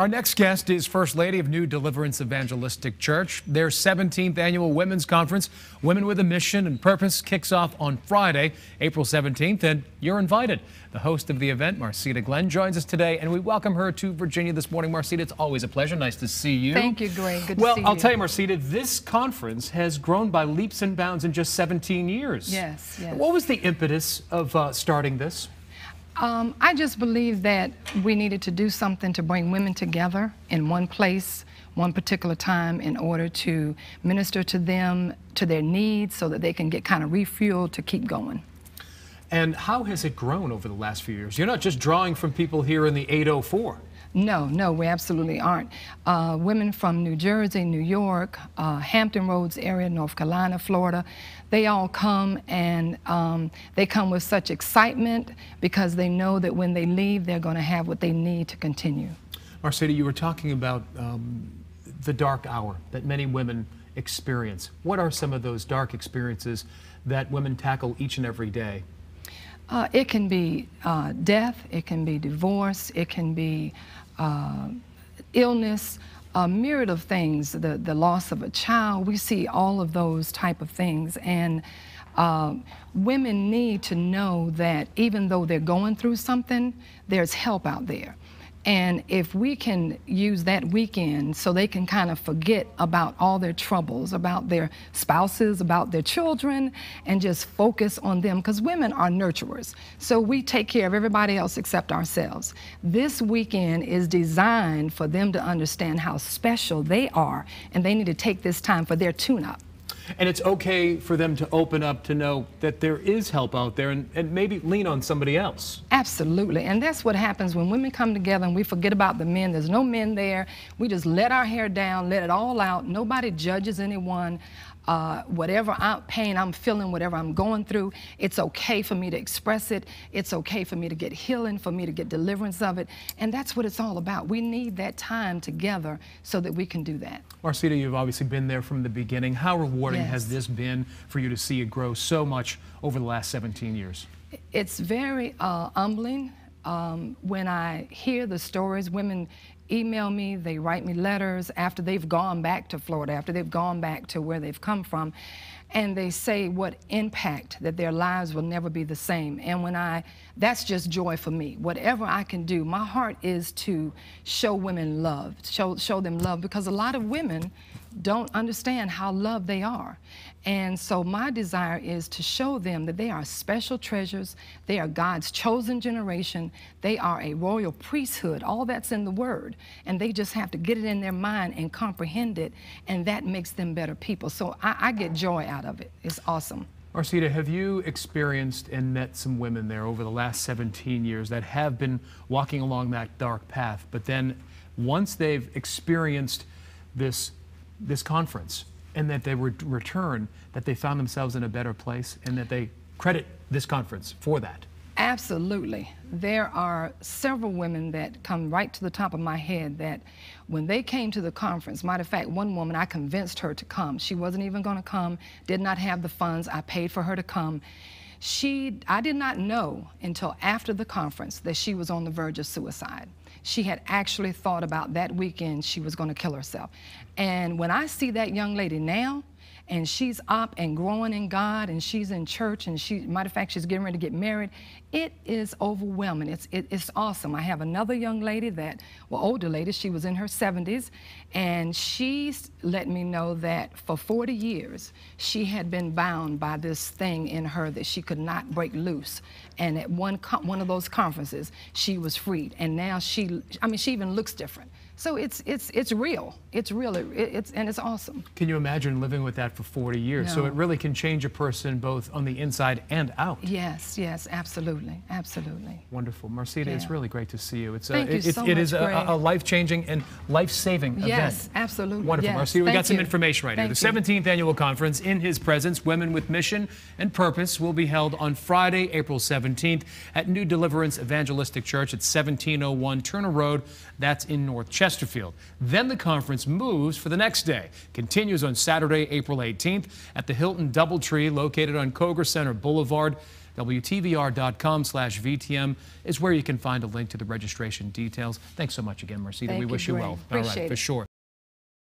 Our next guest is First Lady of New Deliverance Evangelistic Church. Their 17th annual Women's Conference, Women with a Mission and Purpose, kicks off on Friday, April 17th, and you're invited. The host of the event, Marcita Glenn, joins us today, and we welcome her to Virginia this morning. Marcita, it's always a pleasure. Nice to see you. Thank you, Greg. Good to see you. Well, I'll tell you, Marcita, this conference has grown by leaps and bounds in just 17 years. Yes, yes. What was the impetus of starting this? I just believe that we needed to do something to bring women together in one place, one particular time, in order to minister to them, to their needs, so that they can get kind of refueled to keep going. And how has it grown over the last few years? You're not just drawing from people here in the 804. No, we absolutely aren't. Women from New Jersey, New York, Hampton Roads area, North Carolina, Florida, they all come, and they come with such excitement because they know that when they leave, they're going to have what they need to continue. Marcita, you were talking about the dark hour that many women experience. What are some of those dark experiences that women tackle each and every day? It can be death, it can be divorce, it can be illness, a myriad of things, the loss of a child. We see all of those type of things, and women need to know that even though they're going through something, there's help out there. And if we can use that weekend so they can kind of forget about all their troubles, about their spouses, about their children, and just focus on them, because women are nurturers. So we take care of everybody else except ourselves. This weekend is designed for them to understand how special they are, and they need to take this time for their tune-up. And it's okay for them to open up, to know that there is help out there, and maybe lean on somebody else. Absolutely. And that's what happens when women come together and we forget about the men. There's no men there. We just let our hair down, let it all out. Nobody judges anyone. Whatever pain I'm feeling, whatever I'm going through, it's okay for me to express it. It's okay for me to get healing, for me to get deliverance of it. And that's what it's all about. We need that time together so that we can do that. Marcita, you've obviously been there from the beginning. How rewarding has this been for you to see it grow so much over the last 17 years? It's very humbling. When I hear the stories, women email me, they write me letters after they've gone back to Florida, after they've gone back to where they've come from, and they say what impact, that their lives will never be the same. And that's just joy for me. Whatever I can do, my heart is to show women love, show them love, because a lot of women don't understand how loved they are. And so my desire is to show them that they are special treasures, they are God's chosen generation, they are a royal priesthood, all that's in the Word, and they just have to get it in their mind and comprehend it, and that makes them better people. So I get joy out of it. It's awesome. Marcita, have you experienced and met some women there over the last 17 years that have been walking along that dark path, but then once they've experienced this conference, and that they would return, that they found themselves in a better place, and that they credit this conference for that? Absolutely. There are several women that come right to the top of my head that when they came to the conference, matter of fact, one woman, I convinced her to come. She wasn't even going to come, did not have the funds. I paid for her to come. I did not know until after the conference that she was on the verge of suicide. She had actually thought about that weekend she was going to kill herself. And when I see that young lady now, and she's up and growing in God, and she's in church, and matter of fact, she's getting ready to get married, it is overwhelming. It's awesome. I have another young lady older lady, she was in her 70s, and she's let me know that for 40 years, she had been bound by this thing in her that she could not break loose. And at one of those conferences, she was freed, and now she even looks different. So it's real. It's real. And it's awesome. Can you imagine living with that for 40 years? No. So it really can change a person both on the inside and out. Yes, absolutely, absolutely. Wonderful. Marcita, it's really great to see you. Thank you so much, it is Greg. a life-changing and life-saving event. Yes, absolutely. Wonderful. Yes. Marcita, we got some information right here. The Thank you. 17th annual conference, In His Presence, Women with Mission and Purpose, will be held on Friday, April 17th at New Deliverance Evangelistic Church at 1701 Turner Road. That's in North Chesterfield. Then the conference moves for the next day. Continues on Saturday, April 18th at the Hilton Doubletree located on Koger Center Boulevard. WTVR.com/VTM is where you can find a link to the registration details. Thanks so much again, Marcita. Thank we wish you well. Appreciate All right, for it. sure.